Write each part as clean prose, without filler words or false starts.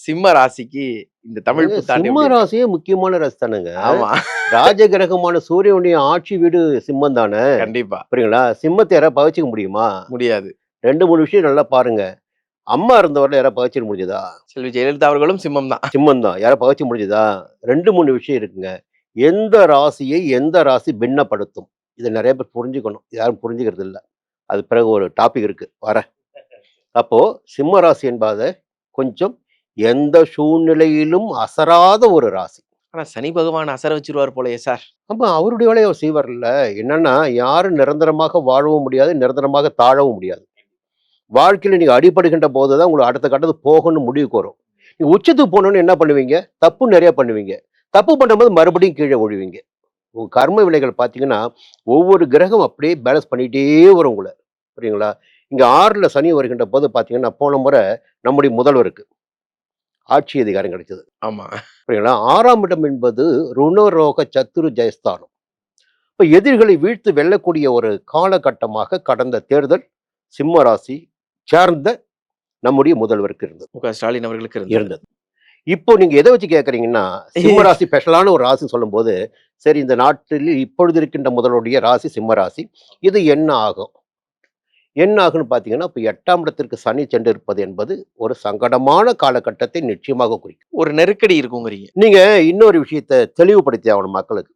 சிம்ம ராசிக்கு இந்த தமிழ் புத்தாண்டு சிம்ம எப்படி இருக்கு? ராசியே முக்கியமான ராசி தானுங்க. ஆமா. ராஜகிரகமான சூரியனுடைய ஆட்சி வீடு சிம்மம் தானே. கண்டிப்பா. புரியுங்களா? சிம்மத்தை யாராவது பகச்சிக்க முடியுமா? முடியாது. 2, 3 விஷயம் நல்லா பாருங்க. அம்மா இருந்தவரையில யாராவது பகச்சிக்க முடிஞ்சதா? செல்வி ஜெயலலிதா அவர்களும் சிம்மம் தான். சிம்மம் தான். யாராவது பகச்சிக்க முடிஞ்சதா? 2, 3 விஷயம் இருக்குங்க. எந்த ராசியை எந்த ராசி பின்னப்படுத்தும்? இத நெறைய பேர் புரிஞ்சுக்கணும். யாரும் புரிஞ்சுக்கிறது இல்ல. அது பிறகு ஒரு டாபிக் இருக்கு. வரேன். அப்போ சிம்ம ராசி என்பது கொஞ்சம் எந்த சூழ்நிலையிலும் அசராத ஒரு ராசி. ஆனா சனி பகவான் அசர வச்சிருவார் போலயே சார். ஆமா, அவருடைய வேலைய அவர் செய்வார்ல. என்னன்னா, யாரும் நிரந்தரமாக வாழவும் முடியாது, நிரந்தரமாக தாழவும் முடியாது. வாழ்க்கையில நீங்க அடிபடுகின்ற போது தான் உங்களுக்கு அடுத்த கட்டத்துக்கு போகணும்னு முடிவுக்கு வரும். நீங்க உச்சத்துக்கு போனோனே என்ன பண்ணுவீங்க? தப்பு நெறைய பண்ணுவீங்க. தப்பு பண்ணும்போது மறுபடியும் கீழ விழுவீங்க. உங்க கர்ம வினைகள் பார்த்தீங்கன்னா, ஒவ்வொரு கிரகம் அப்படியே பேலன்ஸ் பண்ணிட்டே வரும் உங்கள. புரியுங்களா? இங்க 6ல சனி வருகின்ற போது பார்த்தீங்கன்னா, போன முறை நம்முடைய முதல்வருக்கு ஆட்சி அதிகாரம் கிடைச்சது. ஆமா. புரியுங்களா? 6ஆம் இடம் என்பது ருணரோக சத்துரு ஜெயஸ்தானம். இப்ப எதிரிகளை வீழ்த்து வெல்லக்கூடிய ஒரு காலகட்டமாக கடந்த தேர்தல் சிம்ம ராசி சார்ந்த நம்முடைய முதல்வருக்கு இருந்தது மு.க. ஸ்டாலின் அவர்களுக்கு இருந்தது. இப்போ நீங்க எதை வச்சு கேட்கறீங்கன்னா, சிம்ம ராசி ஸ்பெஷலான ஒரு ராசின்னு சொல்லும்போது, சரி இந்த நாட்டில் இப்பொழுது இருக்கின்ற முதல்வருடைய ராசி சிம்ம ராசி. இது என்ன ஆகும்? என்ன ஆகும்னு பார்த்தீங்கன்னா, இப்ப 8ஆம் இடத்திற்கு சனி சென்று இருப்பது என்பது ஒரு சங்கடமான காலகட்டத்தை நிச்சயமாக குறிக்கும். ஒரு நெருக்கடி இருக்குங்கிறீங்க. நீங்க இன்னொரு விஷயத்த தெளிவுபடுத்தி ஆகணும் மக்களுக்கு.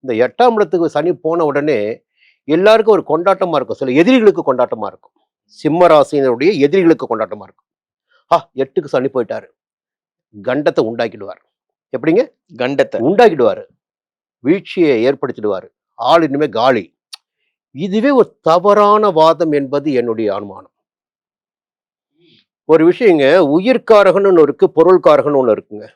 இந்த 8ஆம் இடத்துக்கு சனி போன உடனே எல்லாருக்கும் ஒரு கொண்டாட்டமா இருக்கும். சில எதிரிகளுக்கு கொண்டாட்டமா இருக்கும். சிம்ம ராசியினருடைய எதிரிகளுக்கு கொண்டாட்டமா இருக்கும். 8க்கு சனி போயிட்டாரு. கண்டத்தை உண்டாக்கிடுவார். எப்படிங்க? கண்டத்த. உண்டாக்கிடுவாரு. வீழ்ச்சியை ஏற்படுத்திடுவாரு. ஆள் இனிமே காலி. இதுவே ஒரு தவறான வாதம் என்பது என்னுடைய அனுமானம். ஒரு விஷயங்க, உயிர்காரகன்னு ஒண்ணு இருக்கு, பொருள்காரகன்னு ஒண்ணு இருக்குங்க.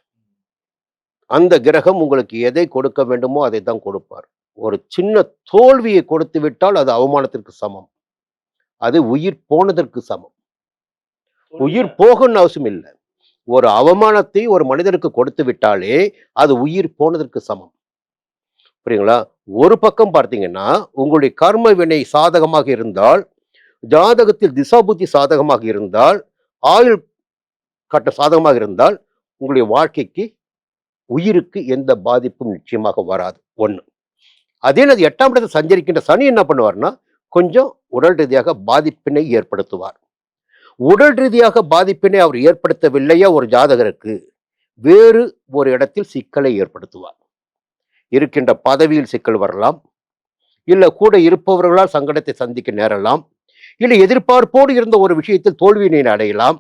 அந்த கிரகம் உங்களுக்கு எதை கொடுக்க வேண்டுமோ அதை தான் கொடுப்பார். ஒரு சின்ன தோல்வியை கொடுத்து விட்டால் அது அவமானத்திற்கு சமம். அது உயிர் போனதற்கு சமம். உயிர் போகணும்னு அவசியம் இல்ல. ஒரு அவமானத்தை ஒரு மனிதனுக்கு கொடுத்து விட்டாலே அது உயிர் போனதற்கு சமம். புரியுங்களா? ஒரு பக்கம் பார்த்தீங்கன்னா, உங்களுடைய கர்ம வினை சாதகமாக இருந்தால், ஜாதகத்தில் திசாபுத்தி சாதகமாக இருந்தால், ஆயுள் கட்ட சாதகமாக இருந்தால், உங்களுடைய வாழ்க்கைக்கு உயிருக்கு எந்த பாதிப்பும் நிச்சயமாக வராது. 1. அதே நேரம் 8ஆம் இடத்தில் சஞ்சரிக்கின்ற சனி என்ன பண்ணுவார்னா, கொஞ்சம் உடல் ரீதியாக பாதிப்பினை ஏற்படுத்துவார். உடல் ரீதியாக பாதிப்பினை அவர் ஏற்படுத்தவில்லையா ஒரு ஜாதகருக்கு, வேறு ஒரு இடத்தில் சிக்கலை ஏற்படுத்துவார். இருக்கின்ற பதவியில் சிக்கல் வரலாம், இல்ல கூட இருப்பவர்களால் சங்கடத்தை சந்திக்க நேரலாம், இல்ல எதிர்பார்ப்போடு இருந்த ஒரு விஷயத்தில் தோல்வியினை அடையலாம்.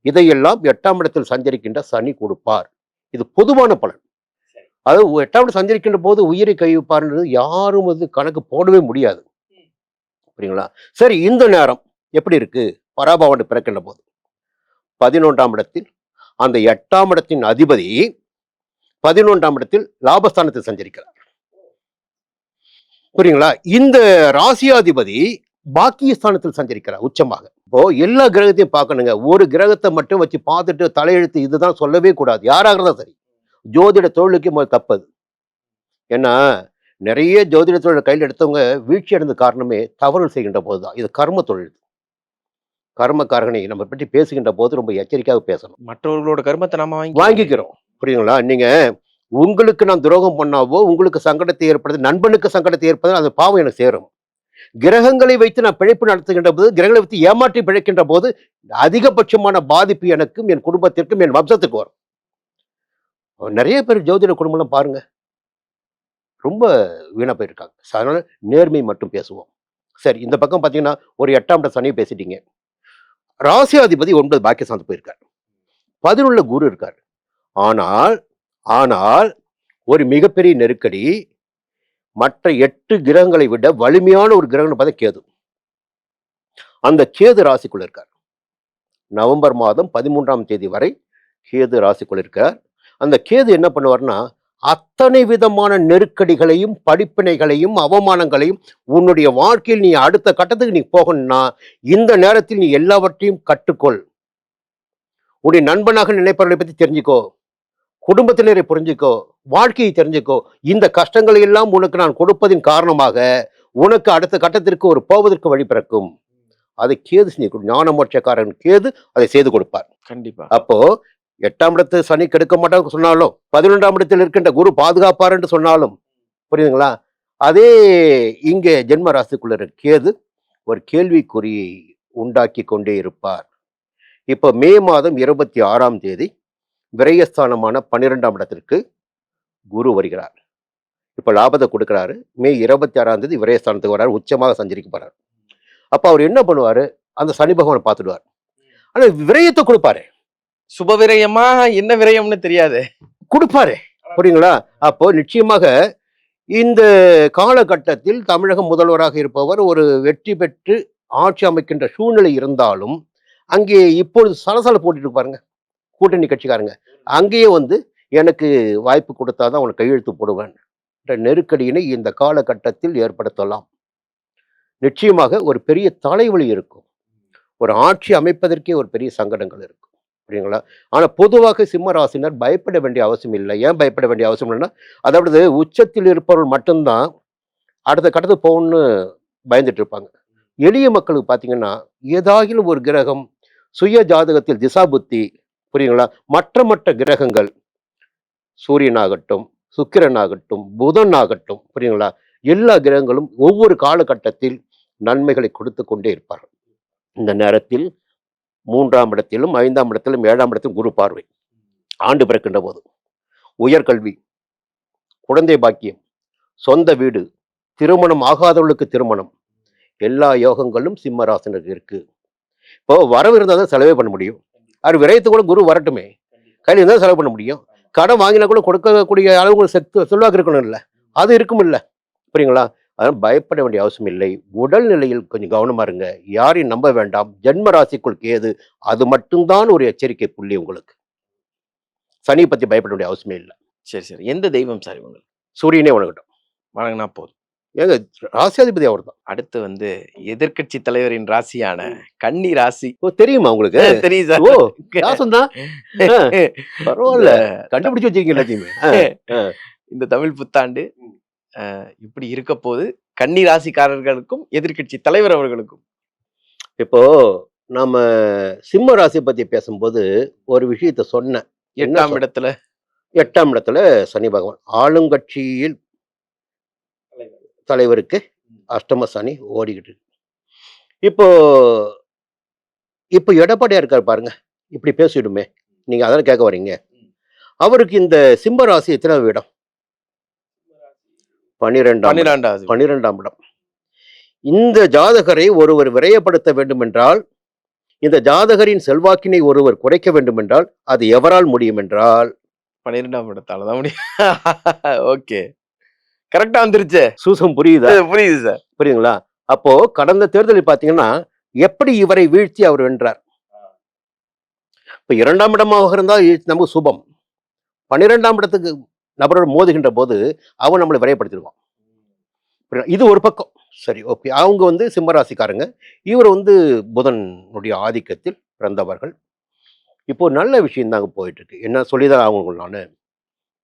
இதையெல்லாம் 8ஆம் இடத்தில் சஞ்சரிக்கின்ற சனி கொடுப்பார். இது பொதுவான பலன். அதாவது 8ஆம் இடம் சஞ்சரிக்கின்ற போது உயிரை கைவிப்பார்ன்றது யாரும் வந்து கணக்கு போடவே முடியாது. புரியுங்களா? சரி, இந்த நேரம் எப்படி இருக்கு? பராபவன் பிறக்கின்ற போது 11ஆம் இடத்தில் அந்த 8ஆம் இடத்தின் அதிபதி 11ஆம் இடத்தில் லாபஸ்தானத்தில் சஞ்சரிக்கிறார். புரியுங்களா? இந்த ராசியாதிபதி பாக்கியஸ்தானத்தில் சஞ்சரிக்கிறார் உச்சமாக. இப்போ எல்லா கிரகத்தையும் பார்க்கணுங்க. ஒரு கிரகத்தை மட்டும் வச்சு பார்த்துட்டு தலையெழுத்து இதுதான் சொல்லவே கூடாது. யாராக இருந்தாலும் சரி. ஜோதிட தொழிலுக்கு முதல் தப்பது. ஏன்னா நிறைய ஜோதிட தொழில் கையில் எடுத்தவங்க வீழ்ச்சி அடைந்த காரணமே தவறுகள் செய்கின்ற போதுதான். இது கர்ம தொழில். கர்மக்காரகனை நம்ம பற்றி பேசுகின்ற போது ரொம்ப எச்சரிக்கையாக பேசணும். மற்றவர்களோட கர்மத்தை நாம வாங்கிக்கிறோம். புரியுங்களா? நீங்க உங்களுக்கு நான் துரோகம் பண்ணாவோ, உங்களுக்கு சங்கடத்தை ஏற்படுது, நண்பனுக்கு சங்கடத்தை ஏற்படுது, அந்த பாவம் எனக்கு சேரும். கிரகங்களை வைத்து நான் பிழைப்பு நடத்துகின்ற போது, கிரகங்களை வைத்து ஏமாற்றி பிழைக்கின்ற போது அதிகபட்சமான பாதிப்பு எனக்கும் என் குடும்பத்திற்கும் என் வம்சத்துக்கு வரும். நிறைய பேர் ஜோதிட குடும்பம் பாருங்க, ரொம்ப வீணா போயிருக்காங்க. அதனால நேர்மை மட்டும் பேசுவோம். சரி, இந்த பக்கம் பார்த்தீங்கன்னா ஒரு 8ஆம் இடம் சனியை பேசிட்டீங்க. ராசியாதிபதி 9 பாக்கியஸ்தானத்துக்கு போயிருக்கார். 11ல குரு இருக்கார். ஆனால் ஒரு மிகப்பெரிய நெருக்கடி. மற்ற 8 கிரகங்களை விட வலிமையான ஒரு கிரகம்னு பார்த்தா கேது. அந்த கேது ராசிக்குள்ள இருக்கார். நவம்பர் மாதம் 13ஆம் தேதி வரை கேது ராசிக்குள்ள இருக்கார். அந்த கேது என்ன பண்ணுவார்னா, அத்தனை விதமான நெருக்கடிகளையும் படிப்பினைகளையும் அவமானங்களையும் உன்னுடைய வாழ்க்கையில் நீ அடுத்த கட்டத்துக்கு நீ போகணும்னா இந்த நேரத்தில் நீ எல்லாவற்றையும் கற்றுக்கொள். உன்னுடைய நண்பனாக நினைப்பவர்களை பற்றி தெரிஞ்சுக்கோ, குடும்பத்தினரை புரிஞ்சுக்கோ, வாழ்க்கையை தெரிஞ்சுக்கோ. இந்த கஷ்டங்களை எல்லாம் உனக்கு நான் கொடுப்பதின் காரணமாக உனக்கு அடுத்த கட்டத்திற்கு ஒரு போவதற்கு வழி பிறக்கும். அதை கேது ஞான மோட்சக்காரன் கேது அதை செய்து கொடுப்பார். கண்டிப்பா. அப்போ 8ஆம் இடத்தை சனி கெடுக்க மாட்டான்னு சொன்னாலும் 11ஆம் இடத்தில் இருக்கின்ற குரு பாதுகாப்பார் என்று சொன்னாலும் புரியுதுங்களா? அதே இங்கே ஜென்ம ராசிக்குள்ள இருக்க கேது ஒரு கேள்விக்குறியை உண்டாக்கி கொண்டே இருப்பார். இப்போ மே மாதம் 26ஆம் தேதி விரயஸ்தானமான 12ஆம் இடத்திற்கு குரு வருகிறார். இப்போ லாபத்தை கொடுக்குறாரு. மே 26ஆம் தேதி விரயஸ்தானத்துக்கு வர்றாரு, உச்சமாக சஞ்சரிக்க போறாரு. அப்போ அவர் என்ன பண்ணுவாரு? அந்த சனி பகவானை பார்த்துடுவார். ஆனா விரயத்தை கொடுப்பாரு, சுப விரயமா என்ன விரயம்னு தெரியாது. கொடுப்பாரு. புரியுங்களா? அப்போ நிச்சயமாக இந்த காலகட்டத்தில் தமிழக முதல்வராக இருப்பவர் ஒரு வெற்றி பெற்று ஆட்சி அமைக்கின்ற சூழ்நிலை இருந்தாலும் அங்கே இப்பொழுது சலசல போட்டுட்டு பாருங்க கூட்டணி கட்சிக்காரங்க. அங்கேயே வந்து எனக்கு வாய்ப்பு கொடுத்தாதான் அவனை கையெழுத்து போடுவேன் என்ற நெருக்கடியினை இந்த காலகட்டத்தில் ஏற்படுத்தலாம். நிச்சயமாக ஒரு பெரிய தலைவலி இருக்கும். ஒரு ஆட்சி அமைப்பதற்கே ஒரு பெரிய சங்கடங்கள் இருக்கும். புரியுங்களா? ஆனா பொதுவாக சிம்ம ராசினர் பயப்பட வேண்டிய அவசியம் இல்லை. ஏன் பயப்பட வேண்டிய அவசியம் இல்லைன்னா, அதாவது உச்சத்தில் இருப்பவர்கள் மட்டும்தான் அடுத்த கட்டத்துக்கு போகணும்னு பயந்துட்டு இருப்பாங்க. எளிய மக்களுக்கு பார்த்தீங்கன்னா, ஏதாகிலும் ஒரு கிரகம் சுய ஜாதகத்தில் திசா புத்தி, புரியுங்களா? மற்ற கிரகங்கள் சூரியன் ஆகட்டும், சுக்கிரன் ஆகட்டும், புதன் ஆகட்டும், புரியுங்களா? எல்லா கிரகங்களும் ஒவ்வொரு காலகட்டத்தில் நன்மைகளை கொடுத்து கொண்டே இருப்பார்கள். இந்த நேரத்தில் 3ஆம் இடத்திலும் 5ஆம் இடத்திலும் 7ஆம் இடத்திலும் குரு பார்வை ஆண்டு பிறக்கின்ற போது உயர்கல்வி, குழந்தை பாக்கியம், சொந்த வீடு, திருமணம் ஆகாதவர்களுக்கு திருமணம், எல்லா யோகங்களும் சிம்ம ராசினருக்கு இருக்கு. இப்போ வரவு இருந்தால் தான் செலவே பண்ண முடியும். அது விரயத்து கூட குரு வரட்டுமே, கையில் இருந்தால் செலவு பண்ண முடியும். கடன் வாங்கினா கூட கொடுக்கக்கூடிய அளவு செல்வாக்கு இருக்கணும் இல்லை, அது இருக்கும் இல்லை. புரியுங்களா? அதனால் பயப்பட வேண்டிய அவசியம் இல்லை. உடல்நிலையில் கொஞ்சம் கவனமா இருங்க. யாரையும் நம்ப வேண்டாம். ஜென்ம ராசிக்குள் கேது, அது மட்டும்தான் ஒரு எச்சரிக்கை புள்ளி உங்களுக்கு. சனி பத்தி பயப்பட வேண்டிய அவசியமே இல்லை. சரி சரி. எந்த தெய்வம் சார் இவங்களுக்கு? சூரியனே வணங்கட்டும். வணங்கினா போதும். ஏங்க ராசியாதிபதி அவர் தான். அடுத்து வந்து எதிர்க்கட்சி தலைவரின் ராசியான கன்னி ராசி. ஓ, தெரியுமா உங்களுக்கு? தெரியும் சார். ஓ, யாசம் தான். பரவாயில்ல, கண்டுபிடிச்சு வச்சிருக்கீங்க எல்லாத்தையுமே. இந்த தமிழ் புத்தாண்டு இப்படி இருக்க போது கன்னி ராசிக்காரர்களுக்கும் எதிர்க்கட்சி தலைவர் அவர்களுக்கும். இப்போ நம்ம சிம்ம ராசி பத்தி பேசும்போது ஒரு விஷயத்த சொன்னேன். 8ஆம் இடத்துல 8ஆம் இடத்துல சனி பகவான் ஆளுங்கட்சியில் தலைவருக்கு அஷ்டம சனி ஓடிக்கிட்டு இருக்கு. இப்போ இப்போ எடப்பாடியா இருக்காரு பாருங்க, இப்படி பேசிடுமே, நீங்க அதெல்லாம் கேட்க வரீங்க. அவருக்கு இந்த சிம்ம ராசி எத்தனாவது இடம்? 12ஆம் இடம். இந்த ஜாதகரை ஒருவர் விரயப்படுத்த வேண்டும் என்றால், இந்த ஜாதகரின் செல்வாக்கினை ஒருவர் குறைக்க வேண்டும் என்றால், அது எவரால் முடியும் என்றால் 12ஆம் இடத்தால தான் முடியும். ஓகே, கரெக்டா வந்துருச்சு. சூசம் புரியுதா? புரியுது சார். புரியுங்களா? அப்போ கடந்த தேர்தலில் பாத்தீங்கன்னா எப்படி இவரை வீழ்த்தி அவர் வென்றார். இப்ப 2ஆம் இடமாக இருந்தால் நமக்கு சுபம். 12ஆம் இடத்துக்கு நபரோடு மோதுகின்ற போது அவன் நம்மளை விரைப்படுத்திடுவான். இது ஒரு பக்கம். சரி, ஓகே. அவங்க வந்து சிம்மராசிக்காரங்க, இவர் வந்து புதனுடைய ஆதிக்கத்தில் பிறந்தவர்கள். இப்போ நல்ல விஷயம் தாங்க போயிட்டு இருக்கு. என்ன சொல்லிதான் அவங்க, நான்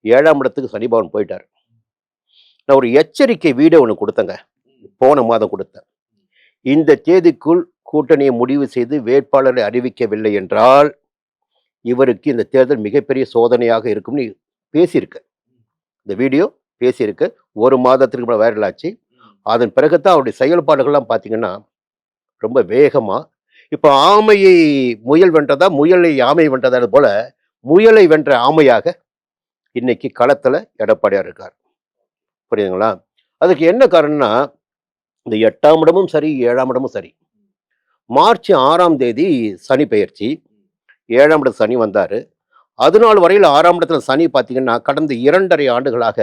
7ஆம் இடத்துக்கு சனி பகவான் போயிட்டார். நான் ஒரு எச்சரிக்கை வீடியோ ஒன்று கொடுத்தேங்க, போன மாதம் கொடுத்தேன். இந்த தேதிக்குள் கூட்டணியை முடிவு செய்து வேட்பாளரை அறிவிக்கவில்லை என்றால் இவருக்கு இந்த தேர்தல் மிகப்பெரிய சோதனையாக இருக்கும்னு பேசியிருக்க. இந்த வீடியோ பேசியிருக்க 1 மாதத்திற்கு மேலே வைரல் ஆச்சு. அதன் பிறகுதான் அவருடைய செயல்பாடுகள்லாம் பார்த்தீங்கன்னா ரொம்ப வேகமாக, இப்போ ஆமையை முயல் வென்றதா, முயலை ஆமை வென்றதா போல முயலை வென்ற ஆமையாக இன்னைக்கு களத்தில் எடப்பாடியார் இருக்கார். புரியுதுங்களா? அதுக்கு என்ன காரணம்னா, இந்த 8ஆம் இடமும் சரி 7ஆம் இடமும் சரி, மார்ச் 6ஆம் தேதி சனி பெயர்ச்சி, 7ஆம் இடத்து சனி வந்தார். அதுநாள் வரையில் 6ஆம் இடத்துல சனி பார்த்தீங்கன்னா கடந்த 2.5 ஆண்டுகளாக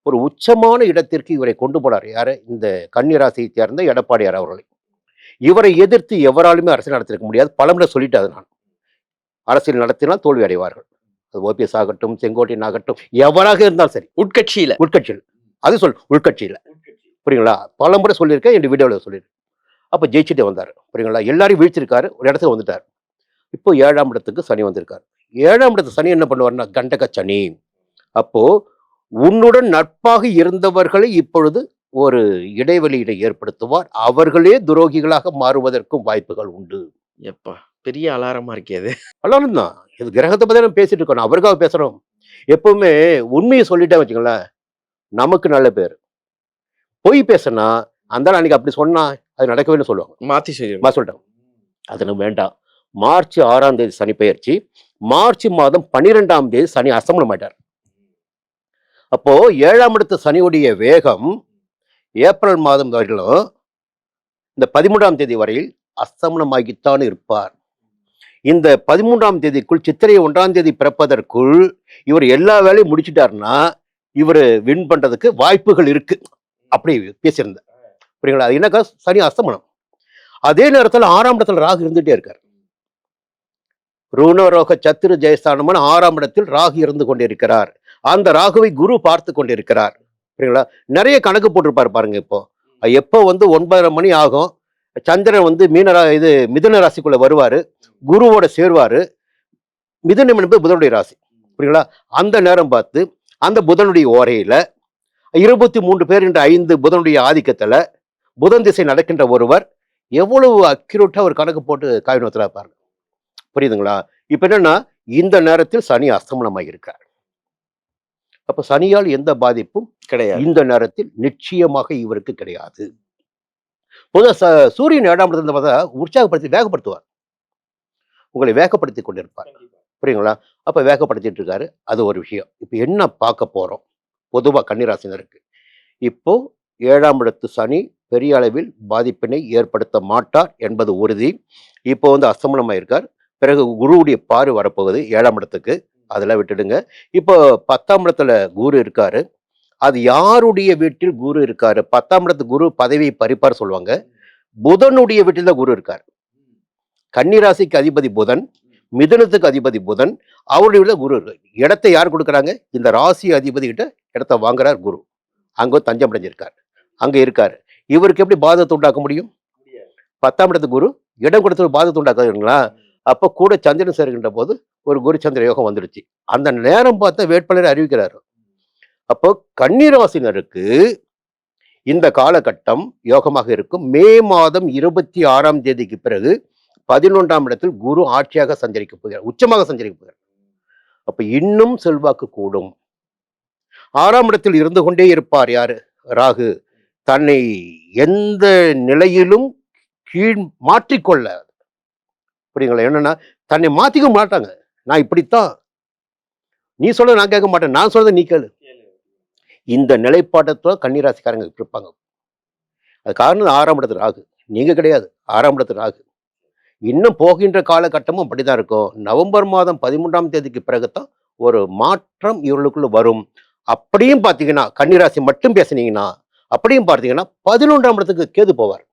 ஒரு உச்சமான இடத்திற்கு இவரை கொண்டு போனார். யாரு? இந்த கன்னிராசியை சேர்ந்த எடப்பாடியார் அவர்களை. இவரை எதிர்த்து எவராலுமே அரசியல் நடத்திருக்க முடியாது. பலமுறை சொல்லிட்டு அது நான் அரசியல் நடத்தினால் தோல்வி அடைவார்கள். அது ஓபிஎஸ் ஆகட்டும், செங்கோட்டையன் ஆகட்டும், எவராக இருந்தாலும் சரி. உட்கட்சியில் அது உள்கட்சியில். புரியுங்களா? பலமுறை சொல்லியிருக்கேன், என் வீடியோவில் சொல்லியிருக்கேன். அப்போ ஜெயிச்சுட்டே வந்தார். புரியுங்களா? எல்லாரையும் வீழ்ச்சிருக்காரு, ஒரு இடத்துக்கு வந்துட்டார். இப்போ 7ஆம் இடத்துக்கு சனி வந்திருக்கார். 7ஆம் இடத்து சனி என்ன பண்ணுவார்னா கண்டக சனி. அப்போ உன்னுடன் நட்பாக இருந்தவர்களை இப்பொழுது ஒரு இடைவெளியினை ஏற்படுத்துவார். அவர்களே துரோகிகளாக மாறுவதற்கும் வாய்ப்புகள் உண்டு. எப்பா பெரிய அலாரமா இருக்கே அது. அல்லாலும் தான் இது கிரகத்தை பத்தி நம்ம பேசிட்டு இருக்கோம், அவருக்காக பேசுறோம். எப்பவுமே உண்மையை சொல்லிட்டே வச்சுங்களேன், நமக்கு நல்ல பேர். பொய் பேசினா அந்த அன்னைக்கு அப்படி சொன்னா அது நடக்கவே சொல்லுவாங்க. மாத்தி சொல்லிடுங்க. சொல்லிட்டாங்க அது நமக்கு வேண்டாம். மார்ச் 6ஆம் தேதி சனி பெயர்ச்சி, மார்ச் மாதம் 12ஆம் தேதி சனி அஸ்தமனம் ஆயிட்டார். அப்போ 7ஆம் இடத்து சனியுடைய வேகம் ஏப்ரல் மாதம் வரையிலும் இந்த 13ஆம் தேதி வரையில் அஸ்தமனமாகித்தான் இருப்பார். இந்த 13ஆம் தேதிக்குள் சித்திரை 1ஆம் தேதி பிறப்பதற்குள் இவர் எல்லா வேலையும் முடிச்சிட்டாருன்னா இவர் வின் பண்றதுக்கு வாய்ப்புகள் இருக்கு. அப்படி பேசியிருந்தார். புரியுங்களா? அது என்னக்கா சனி அஸ்தமனம். அதே நேரத்தில் 6ஆம் இடத்துல ராகு இருந்துட்டே இருக்கார். ருணரோக சத்துரு ஜெயஸ்தானமான 6ஆம் இடத்தில் ராகு இருந்து கொண்டிருக்கிறார். அந்த ராகுவை குரு பார்த்து கொண்டிருக்கிறார். புரியுங்களா? நிறைய கணக்கு போட்டிருப்பாரு பாருங்க. எப்போ 9:30 மணி ஆகும், சந்திரன் மிதுன ராசிக்குள்ள வருவாரு, குருவோட சேர்வாரு. மிதுனம் என்பது புதனுடைய ராசி. புரியுங்களா? அந்த நேரம் பார்த்து அந்த புதனுடைய ஓரையில 23 பேர் என்ற 5 புதனுடைய ஆதிக்கத்துல புதன் திசை நடக்கின்ற ஒருவர் எவ்வளவு அக்யூரேட்டா ஒரு கணக்கு போட்டு காய்நோத்தலா பாருங்க. புரியுதுங்களா? இப்ப என்னன்னா இந்த நேரத்தில் சனி அஸ்தமனமாக இருக்கார். அப்ப சனியால் எந்த பாதிப்பும் கிடையாது. இந்த நேரத்தில் நிச்சயமாக இவருக்கு கிடையாது. சூரியன் 7ஆம் இடத்துல பார்த்தா உற்சாகப்படுத்தி வேகப்படுத்துவார், உங்களை வேகப்படுத்தி கொண்டிருப்பார். புரியுங்களா? அப்ப வேகப்படுத்திட்டு இருக்காரு. அது ஒரு விஷயம். இப்ப என்ன பார்க்க போறோம் பொதுவா கன்னிராசினருக்கு? இப்போ 7ஆம் இடத்து சனி பெரிய அளவில் பாதிப்பினை ஏற்படுத்த மாட்டார் என்பது உறுதி. இப்போ அஸ்தமனமாக இருக்கார். பிறகு குருவுடைய பார்வை வரப்போகுது 7ஆம் இடத்துக்கு, அதெல்லாம் விட்டுடுங்க. இப்போ 10ஆம் இடத்துல குரு இருக்காரு. அது யாருடைய வீட்டில் குரு இருக்காரு? 10ஆம் இடத்து குரு பதவியை பறிப்பார் சொல்லுவாங்க. புதனுடைய வீட்டில் தான் குரு இருக்காரு. கன்னிராசிக்கு அதிபதி புதன், மிதுனத்துக்கு அதிபதி புதன், அவருடைய வீட்டில் குரு இருக்கு. இடத்தை யார் கொடுக்குறாங்க? இந்த ராசி அதிபதி கிட்ட இடத்தை வாங்குறார் குரு. அங்க தஞ்சம் அடைஞ்சிருக்காரு, அங்க இருக்காரு. இவருக்கு எப்படி பாதத்தை உண்டாக்க முடியும்? 10ஆம் இடத்து குரு இடம் கொடுத்து பாதத்தை உண்டாக்குறீங்களா? அப்ப கூட சந்திரன் சேர்க்கின்ற போது ஒரு குரு சந்திர யோகம் வந்துடுச்சு. அந்த நேரம் பார்த்த வேட்பாளரை அறிவிக்கிறாரு. அப்போ கன்னிராசினருக்கு இந்த காலகட்டம் யோகமாக இருக்கும். மே மாதம் 26ஆம் தேதிக்கு பிறகு 11ஆம் இடத்தில் குரு ஆட்சியாக சஞ்சரிக்க போகிறார், உச்சமாக சஞ்சரிக்க போகிறார். அப்ப இன்னும் செல்வாக்கு கூடும். 6ஆம் இடத்தில் இருந்து கொண்டே இருப்பார் யாரு? ராகு. தன்னை எந்த நிலையிலும் கீழ் மாற்றிக்கொள்ள, புரியுங்களா? என்னன்னா தன்னை மாத்திக்க மாட்டாங்க. நான் இப்படித்தான், நீ சொல்ல நான் கேட்க மாட்டேன், நான் சொல்றத நீ கேளு. இந்த நிலைப்பாட்டத்தோட கன்னிராசிக்காரங்க இருப்பாங்க. அது காரணம் 6ஆம் இடத்து ராகு. நீங்க கிடையாது, 6ஆம் இடத்து ராகு. இன்னும் போகின்ற காலகட்டமும் அப்படிதான் இருக்கும். நவம்பர் மாதம் 13ஆம் தேதிக்கு பிறகுதான் ஒரு மாற்றம் இவர்களுக்குள்ள வரும். அப்படியும் பார்த்தீங்கன்னா கன்னிராசி மட்டும் பேசுனீங்கன்னா, அப்படியும் பார்த்தீங்கன்னா 11ஆம் இடத்துக்கு கேது போவார்.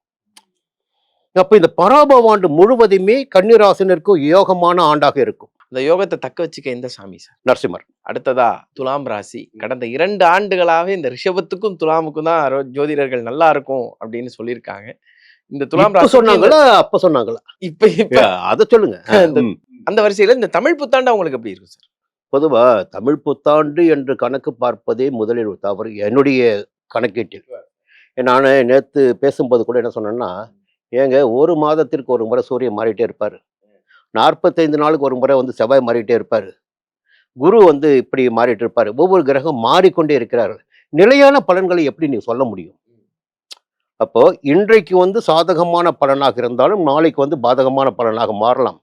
அப்ப இந்த பராபவ ஆண்டு முழுவதுமே கன்னிராசினருக்கு யோகமான ஆண்டாக இருக்கும். இந்த யோகத்தை தக்க வச்சுக்க எந்த சாமி சார்? நரசிம்மர். அடுத்ததா துலாம் ராசி. கடந்த 2 ஆண்டுகளாவே இந்த ரிஷபத்துக்கும் துலாமுக்கும் தான் ஜோதிடர்கள் நல்லா இருக்கும் அப்படின்னு சொல்லியிருக்காங்க. இந்த துலாம் ராசி சொன்னாங்களா அப்ப சொன்னாங்களா? இப்ப அத சொல்லுங்க. அந்த வரிசையில இந்த தமிழ் புத்தாண்டு அவங்களுக்கு எப்படி இருக்கும் சார்? பொதுவா தமிழ் புத்தாண்டு என்று கணக்கு பார்ப்பதே முதலில் தவறு என்னுடைய கணக்கீட்டில். நான் நேற்று பேசும்போது கூட என்ன சொன்னேன்னா, ஏங்க ஒரு மாதத்திற்கு ஒரு முறை சூரியன் மாறிட்டே இருப்பாரு, 45 நாளுக்கு ஒரு முறை செவ்வாய் மாறிட்டே இருப்பாரு, குரு இப்படி மாறிட்டு இருப்பாரு, ஒவ்வொரு கிரகம் மாறிக்கொண்டே இருக்கிறாரு. நிலையான பலன்களை எப்படி நீ சொல்ல முடியும்? அப்போ இன்றைக்கு சாதகமான பலனாக இருந்தாலும் நாளைக்கு பாதகமான பலனாக மாறலாம்,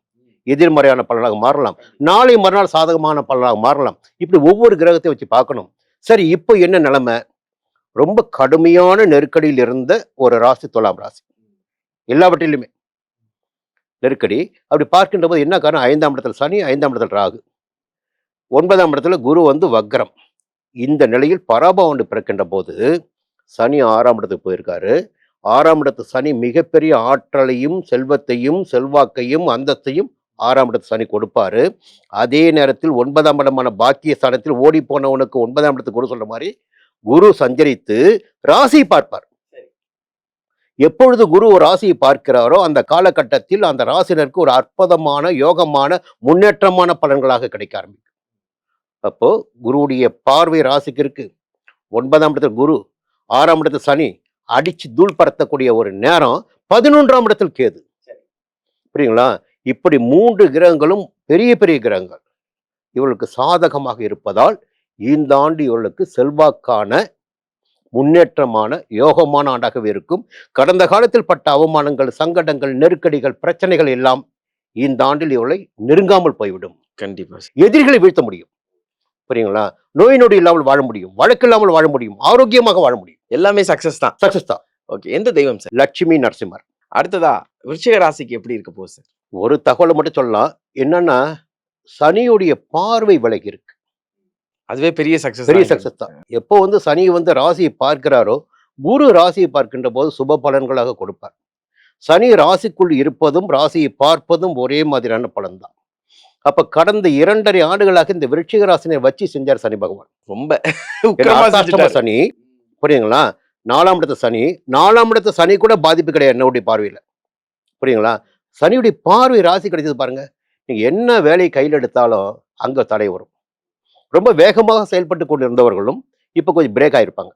எதிர்மறையான பலனாக மாறலாம், நாளை மறுநாள் சாதகமான பலனாக மாறலாம். இப்படி ஒவ்வொரு கிரகத்தை வச்சு பார்க்கணும். சரி, இப்போ என்ன நிலைமை? ரொம்ப கடுமையான நெருக்கடியில் இருந்த ஒரு ராசி துலாம் ராசி. எல்லாவற்றிலுமே நெருக்கடி. அப்படி பார்க்கின்ற போது என்ன காரணம்? 5ஆம் இடத்துல சனி, 5ஆம் இடத்துல ராகு, 9ஆம் இடத்துல குரு வக்ரம். இந்த நிலையில் பராபவம் பிறக்கின்ற போது சனி 6ஆம் இடத்துக்கு போயிருக்காரு. 6ஆம் இடத்து சனி மிகப்பெரிய ஆற்றலையும் செல்வத்தையும் செல்வாக்கையும் அந்தஸ்தையும் 6ஆம் இடத்து சனி கொடுப்பாரு. அதே நேரத்தில் 9ஆம் இடமான பாக்கிய ஸ்தானத்தில் ஓடி போனவனுக்கு 9ஆம் இடத்துக்கு குரு சொல்ற மாதிரி குரு சஞ்சரித்து ராசி பார்ப்பார். எப்பொழுது குரு ஒரு ராசியை பார்க்கிறாரோ அந்த காலகட்டத்தில் அந்த ராசினருக்கு ஒரு அற்புதமான யோகமான முன்னேற்றமான பலன்களாக கிடைக்க ஆரம்பிக்கும். அப்போ குருவுடைய பார்வை ராசிக்கு இருக்கு. 9ஆம் இடத்தில் குரு, 6ஆம் இடத்தில் சனி அடிச்சு தூள் பறத்தக்கூடிய ஒரு நேரம். 11ஆம் இடத்தில் கேது. புரியுங்களா? இப்படி 3 கிரகங்களும் பெரிய பெரிய கிரகங்கள் இவர்களுக்கு சாதகமாக இருப்பதால் இந்த ஆண்டு இவர்களுக்கு செல்வாக்கான முன்னேற்றமான யோகமான ஆண்டாகவே இருக்கும். கடந்த காலத்தில் பட்ட அவமானங்கள், சங்கடங்கள், நெருக்கடிகள், பிரச்சனைகள் எல்லாம் இந்த ஆண்டில் இவர்களை நெருங்காமல் போய்விடும். கண்டிப்பா சார். எதிரிகளை வீழ்த்த முடியும். புரியுங்களா? நோய் நொடி இல்லாமல் வாழ முடியும், வழக்கு இல்லாமல் வாழ முடியும், ஆரோக்கியமாக வாழ முடியும். எல்லாமே சக்சஸ் தான். சக்சஸ் தான். ஓகே. எந்த தெய்வம் சார்? லட்சுமி நரசிம்மர். அடுத்ததா விருச்சிக ராசிக்கு எப்படி இருக்க போகுது சார்? ஒரு தகவலை மட்டும் சொல்லலாம். என்னன்னா, சனியுடைய பார்வை விலகி இருக்கு. அதுவே பெரிய சக்சஸ். பெரிய சக்சஸ் தான். எப்போ வந்து சனி வந்து ராசியை பார்க்கிறாரோ, குரு ராசியை பார்க்கின்ற போது சுப பலன்களாக கொடுப்பார். சனி ராசிக்குள் இருப்பதும் ராசியை பார்ப்பதும் ஒரே மாதிரியான பலன் தான். அப்ப கடந்த 2.5 ஆண்டுகளாக இந்த விருச்சிக ராசினை வச்சு செஞ்சார் சனி பகவான். ரொம்ப ஏன்னா உக்கிரமா அர்த்தாஷ்டம செஞ்சுட்டாரு. சனி, புரியுங்களா? 4ஆம் இடத்து சனி, 4ஆம் இடத்து சனி கூட பாதிப்பு கிடையாது என்னுடைய பார்வையில. புரியுங்களா? சனியுடைய பார்வை ராசி கிடைச்சது பாருங்க. நீங்க என்ன வேலையை கையில் எடுத்தாலும் அங்க தடை வரும். ரொம்ப வேகமாக செயல்பட்டு கொண்டிருந்தவர்களும் இப்ப கொஞ்சம் பிரேக் ஆயிருப்பாங்க.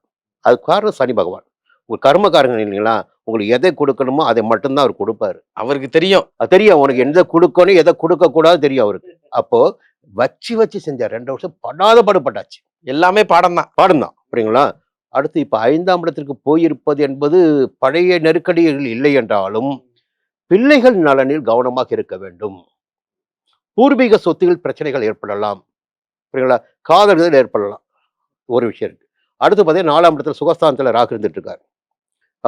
அது காரணம் சனி பகவான். உங்க கர்மக்காரங்க இல்லைங்களா? உங்களுக்கு எதை கொடுக்கணுமோ அதை மட்டும்தான் அவர் கொடுப்பாரு. அவருக்கு தெரியும். அது தெரியும் உனக்கு எதை கொடுக்கணும் எதை கொடுக்க கூடாது தெரியும் அவருக்கு. அப்போ வச்சு செஞ்சார். 2 வருஷம் படாத பாடுபட்டாச்சு. எல்லாமே பாடம் தான். பாடம் தான். புரியுங்களா? அடுத்து இப்ப 5ஆம் இடத்திற்கு போயிருப்பது என்பது பழைய நெருக்கடிகள் இல்லை என்றாலும் பிள்ளைகள் நலனில் கவனமாக இருக்க வேண்டும். பூர்வீக சொத்துகள் பிரச்சனைகள் ஏற்படலாம். புரியுங்களா? காதல்கள் ஏற்படலாம். ஒரு விஷயம் இருக்கு. அடுத்து பார்த்தீங்கன்னா 4ஆம் இடத்துல சுகஸ்தானத்துல ராகு இருந்துட்டு இருக்காரு.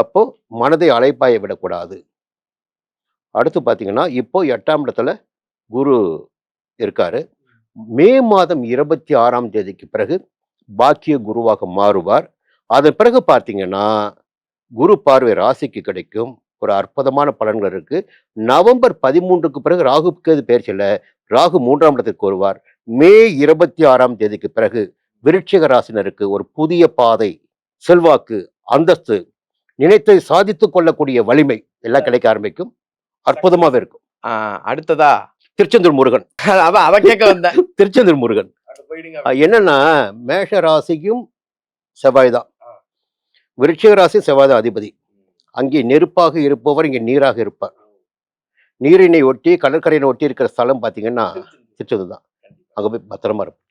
அப்போ மனதை அலைப்பாய விடக்கூடாது. அடுத்து பார்த்தீங்கன்னா இப்போ 8ஆம் இடத்துல குரு இருக்காரு. மே மாதம் 26ஆம் தேதிக்கு பிறகு பாக்கிய குருவாக மாறுவார். அதன் பிறகு பார்த்தீங்கன்னா குரு பார்வை ராசிக்கு கிடைக்கும். ஒரு அற்புதமான பலன்கள் இருக்கு. நவம்பர் 13க்கு பிறகு ராகு கேது பெயர்ச்சியில ராகு 3ஆம் இடத்திற்கு வருவார். மே 26ஆம் தேதிக்கு பிறகு விருச்சிக ராசினருக்கு ஒரு புதிய பாதை, செல்வாக்கு, அந்தஸ்து, நினைத்தை சாதித்துக் கொள்ளக்கூடிய வலிமை எல்லாம் கிடைக்க ஆரம்பிக்கும். அற்புதமாக இருக்கும். அடுத்ததா திருச்செந்தூர் முருகன். அதான் அதை கேட்க வந்தேன். திருச்செந்தூர் முருகன் என்னன்னா மேஷ ராசிக்கும் செவ்வாய் தான், விருச்சிக ராசி செவ்வாய் தான் அதிபதி. அங்கே நெருப்பாக இருப்பவர் இங்கே நீராக இருப்பார். நீரினை ஒட்டி கடற்கரையினை ஒட்டி இருக்கிற ஸ்தலம் பார்த்தீங்கன்னா திருச்செந்தூர் தான். அங்கே போய் பத்திரமா இருக்கும்.